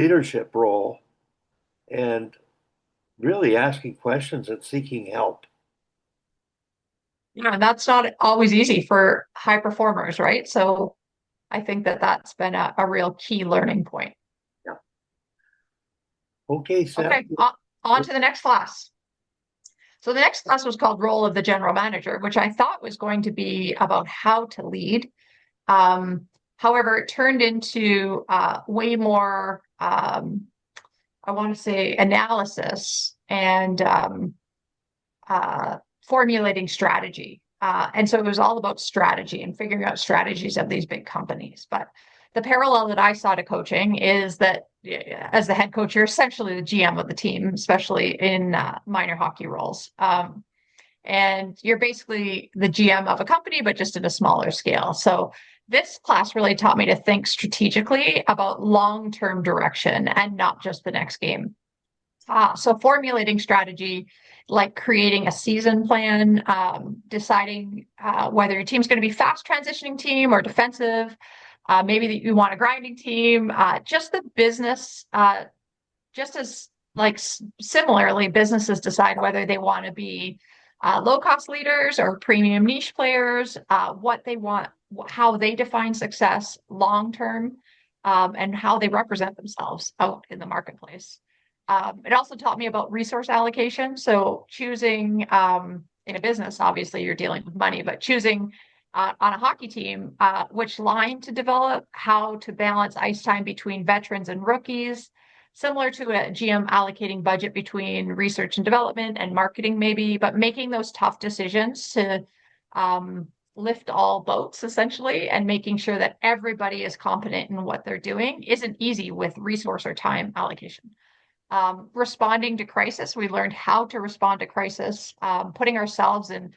leadership role and really asking questions and seeking help. Yeah, and that's not always easy for high performers, right? So I think that that's been a real key learning point. Yeah. Okay, Sam. Okay, on to the next class. So the next class was called Role of the General Manager, which I thought was going to be about how to lead. Um, However, it turned into way more, I want to say, analysis and uh, formulating strategy. And so it was all about strategy and figuring out strategies of these big companies. But the parallel that I saw to coaching is that as the head coach, you're essentially the GM of the team, especially in minor hockey roles. And you're basically the GM of a company, but just at a smaller scale. So this class really taught me to think strategically about long-term direction and not just the next game. So formulating strategy, like creating a season plan, deciding whether your team's going to be fast transitioning team or defensive, maybe that you want a grinding team, just the business, just as like similarly, businesses decide whether they want to be low cost leaders or premium niche players, what they want, how they define success long term, and how they represent themselves out in the marketplace. It also taught me about resource allocation. So choosing in a business, obviously you're dealing with money, but choosing on a hockey team, which line to develop, how to balance ice time between veterans and rookies, similar to a GM allocating budget between research and development and marketing, maybe, but making those tough decisions to lift all boats essentially and making sure that everybody is competent in what they're doing isn't easy with resource or time allocation. Responding to crisis, we learned how to respond to crisis, putting ourselves in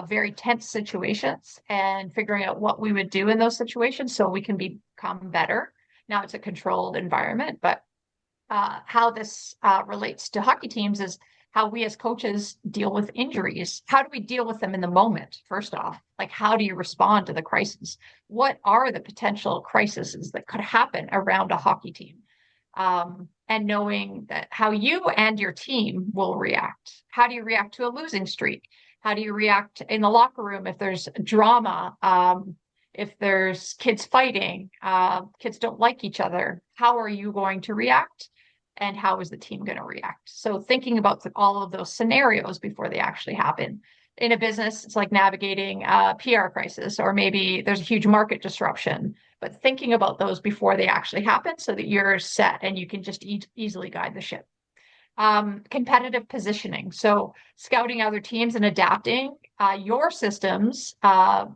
very tense situations and figuring out what we would do in those situations so we can become better. Now it's a controlled environment, but how this relates to hockey teams is how we as coaches deal with injuries. How do we deal with them in the moment? First off, like how do you respond to the crisis? What are the potential crises that could happen around a hockey team? And knowing that how you and your team will react. How do you react to a losing streak? How do you react in the locker room if there's drama? If there's kids fighting, kids don't like each other, how are you going to react? And how is the team going to react? So thinking about all of those scenarios before they actually happen. In a business, it's like navigating a PR crisis, or maybe there's a huge market disruption, but thinking about those before they actually happen so that you're set and you can just easily guide the ship. Competitive positioning. So scouting other teams and adapting your systems and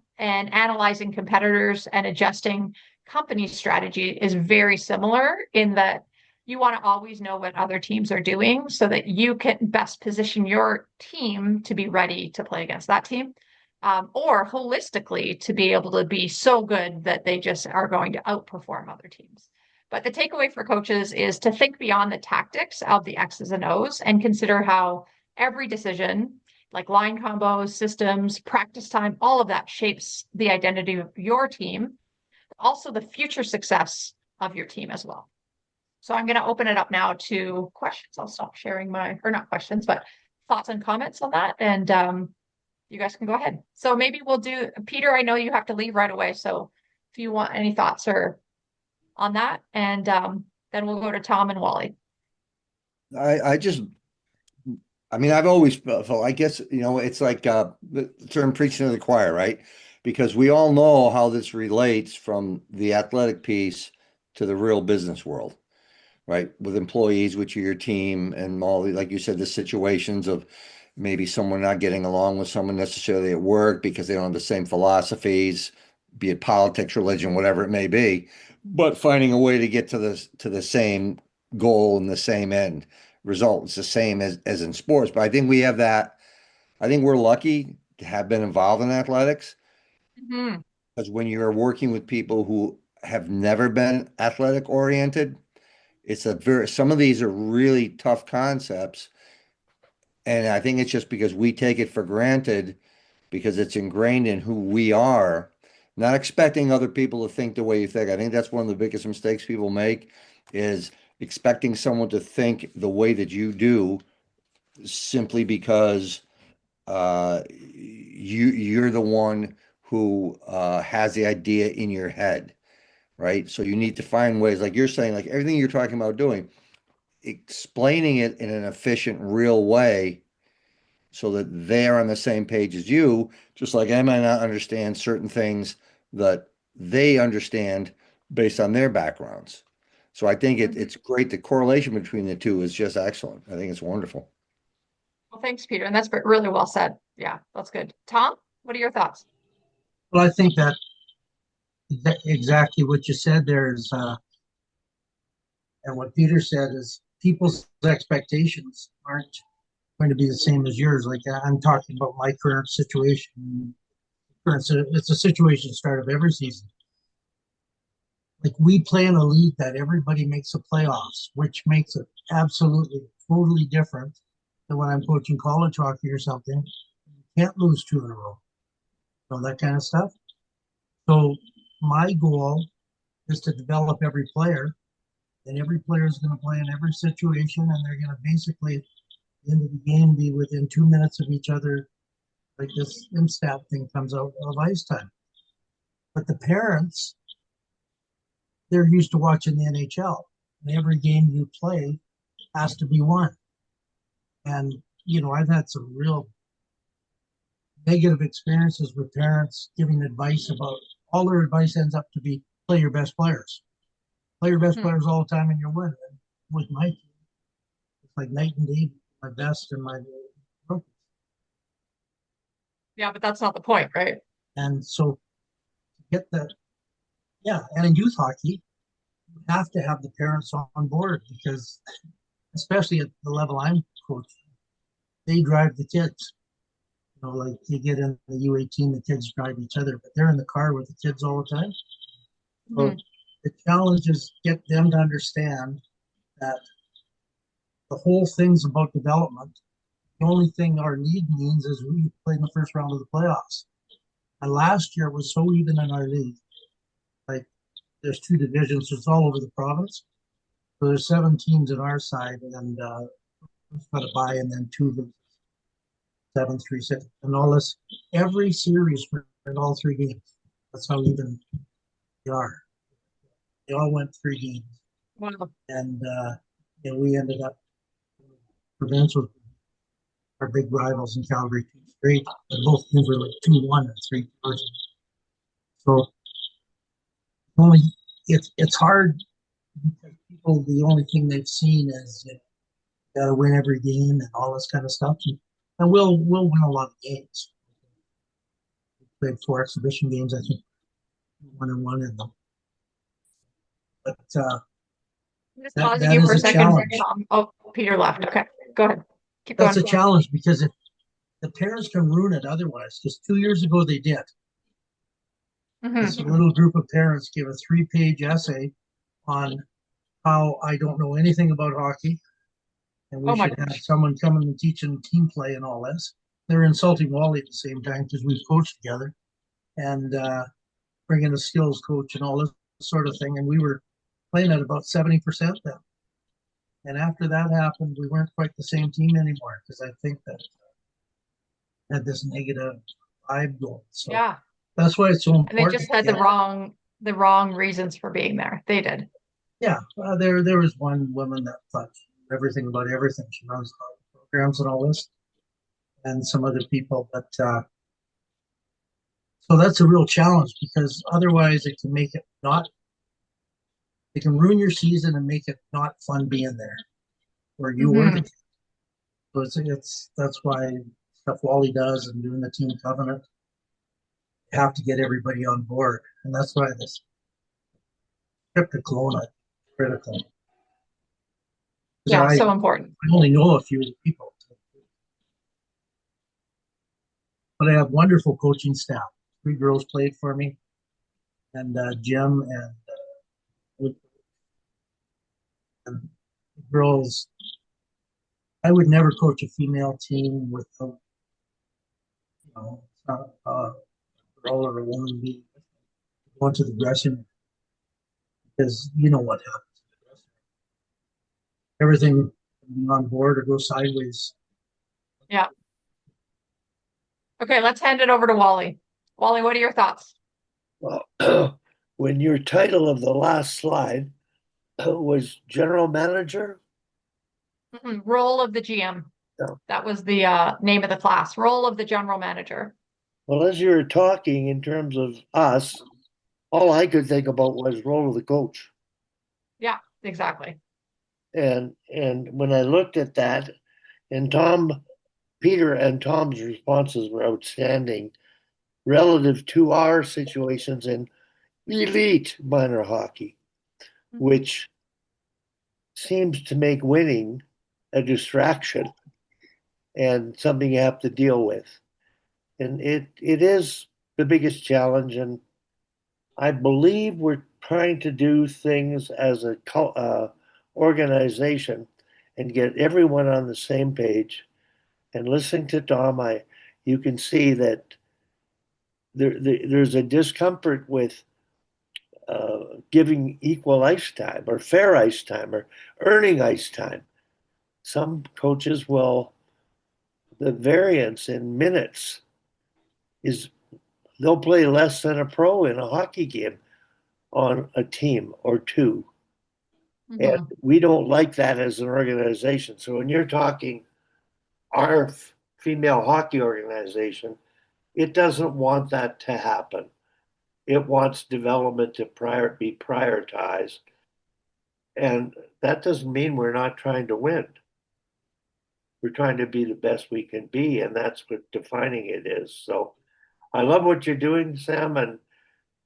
analyzing competitors and adjusting company strategy is very similar in that you want to always know what other teams are doing so that you can best position your team to be ready to play against that team. Or holistically to be able to be so good that they just are going to outperform other teams. But the takeaway for coaches is to think beyond the tactics of the X's and O's and consider how every decision, like line combos, systems, practice time, all of that shapes the identity of your team, also the future success of your team as well. So I'm going to open it up now to questions. I'll stop sharing or not questions, but thoughts and comments on that. And you guys can go ahead. So maybe we'll do, Peter, I know you have to leave right away. So if you want any thoughts or on that, and then we'll go to Tom and Wally. I just, I mean, I've always felt, I guess, it's like the term preaching to the choir, right? Because we all know how this relates from the athletic piece to the real business world, right? With employees, which are your team, and all the, like you said, the situations of maybe someone not getting along with someone necessarily at work because they don't have the same philosophies, be it politics, religion, whatever it may be, but finding a way to get to the same goal and the same end result. It's the same as in sports. But I think we have that. I think we're lucky to have been involved in athletics Mhm. because when you're working with people who have never been athletic oriented, it's a very, some of these are really tough concepts. And I think it's just because we take it for granted because it's ingrained in who we are, not expecting other people to think the way you think. I think that's one of the biggest mistakes people make is expecting someone to think the way that you do simply because you're the one who has the idea in your head, right? So you need to find ways, like you're saying, like everything you're talking about doing, explaining it in an efficient, real way so that they're on the same page as you, just like I might not understand certain things that they understand based on their backgrounds. So I think Mhm. it's great. The correlation between the two is just excellent. I think it's wonderful. Well, thanks, Peter. And that's really well said. Yeah, that's good. Tom, what are your thoughts? Well, I think that exactly what you said there is, and what Peter said is people's expectations aren't going to be the same as yours. Like I'm talking about my current situation. It's a situation start of every season. Like we play in a league that everybody makes the playoffs, which makes it absolutely totally different than when I'm coaching college hockey or something. You can't lose two in a row, that kind of stuff. So my goal is to develop every player, and every player is going to play in every situation, and they're going to basically at the end of the game be within 2 minutes of each other. Like this IMSTAT thing comes out of ice time. But the parents, they're used to watching the NHL. And every game you play has to be won. And, I've had some real negative experiences with parents giving advice about all their advice ends up to be play your best players. Play your best Hmm. players all the time and you'll win. And with my team, it's like night and day, my best and my rookies. Yeah, but that's not the point, right? And so to get that, yeah, and in youth hockey, you have to have the parents on board because, especially at the level I'm coaching, they drive the kids. Like you get in the U18, the kids drive each other, but they're in the car with the kids all the time. So Mhm. the challenge is get them to understand that the whole thing's about development. The only thing our league means is we play in the first round of the playoffs. And last year was so even in our league. Like there's two divisions, so it's all over the province. So there's 7 teams in our side, and we've got a buy, and then two, 7, 3, 6, and all this. Every series we're in all 3 games. That's how even they are. They all went 3 games, Wow. and we ended up provincial, our big rivals in Calgary, 2 straight, and both teams were like 2-1 and 3 first. So only it's hard because people the only thing they've seen is got to win every game and all this kind of stuff. And we'll win a lot of games. We played 4 exhibition games, I think 1-1 in them. But I'm just that pausing that you for is a a second, challenge. Tom. Oh, Peter left. Okay, go ahead. Keep That's going. a challenge because if the parents can ruin it otherwise, because 2 years ago they did. This Hmm. little group of parents gave a 3-page essay on how I don't know anything about hockey, and we Oh my should have gosh. someone coming and teaching team play and all this. They're insulting Wally at the same time because we've coached together, and bringing a skills coach and all this sort of thing. And we were playing at about 70% then. And after that happened, we weren't quite the same team anymore because I think that had this negative vibe going. So Yeah. that's why it's so And they important just to had get. the wrong reasons for being there. They did. Yeah, there was one woman that thought everything about everything. She runs programs and all this, and some other people. But so that's a real challenge because otherwise it can make it not. It can ruin your season and make it not fun being there, or you or the Hmm. kid. So it's that's why stuff Wally does and doing the team covenant. You have to get everybody on board, and that's why this trip to Kelowna is critical. Because Yeah, so important. I only know a few people, but I have wonderful coaching staff. 3 girls played for me, and Jim and girls. I would never coach a female team without, a girl or a woman be going to the dressing room because you know what happens. everything on board or go sideways. Yeah. Okay, let's hand it over to Wally. Wally, what are your thoughts? Well, when your title of the last slide was general manager, Role of the GM. yeah. That was the name of the class. Role of the general manager. Well, as you were talking in terms of us, all I could think about was role of the coach. Yeah, exactly. And when I looked at that, and Peter and Tom's responses were outstanding relative to our situations in elite minor hockey, Mhm. which seems to make winning a distraction and something you have to deal with. And it is the biggest challenge. And I believe we're trying to do things as a organization and get everyone on the same page. And listening to Tom, you can see that there's a discomfort with giving equal ice time or fair ice time or earning ice time. Some coaches will, the variance in minutes is they'll play less than a pro in a hockey game on a team or two. And Mhm. we don't like that as an organization. So when you're talking our female hockey organization, it doesn't want that to happen. It wants development to be prioritized. And that doesn't mean we're not trying to win. We're trying to be the best we can be, and that's what defining it is. So I love what you're doing, Sam, and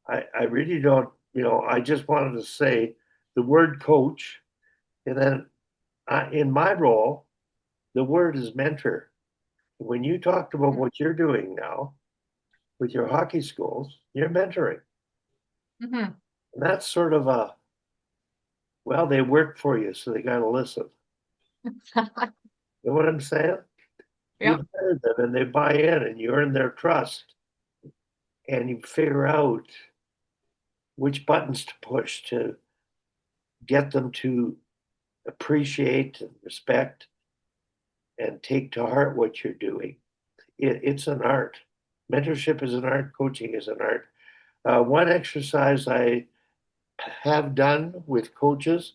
I really don't, I just wanted to say the word coach, and then in my role, the word is mentor. When you talked about what you're doing now with your hockey schools, you're mentoring. Mhm. And that's sort of well, they work for you, so they got to listen. You know what I'm saying? Yep. You've hired them and they buy in and you earn their trust and you figure out which buttons to push to get them to appreciate and respect and take to heart what you're doing. It's an art. Mentorship is an art, coaching is an art. One exercise I have done with coaches,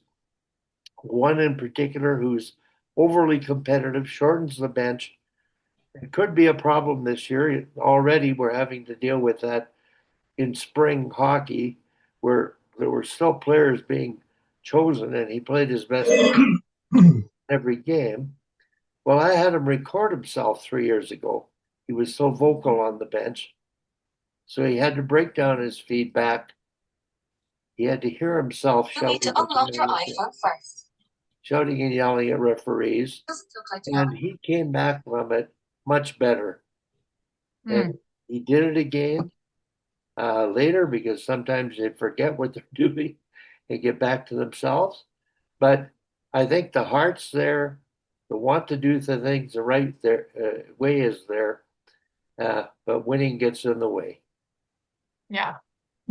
one in particular who's overly competitive, shortens the bench. It could be a problem this year. Already, we're having to deal with that in spring hockey, where there were still players being chosen, and he played his best every game. Well, I had him record himself 3 years ago. He was so vocal on the bench. So he had to break down his feedback. He had to hear himself You need to unlock your iPhone first. shouting and yelling at referees. Doesn't look like And time. he came back from it much better. And Mm. he did it again later because sometimes they forget what they're doing and get back to themselves. But I think the heart's there, the want to do the things the right way is there, but winning gets in the way. Yeah.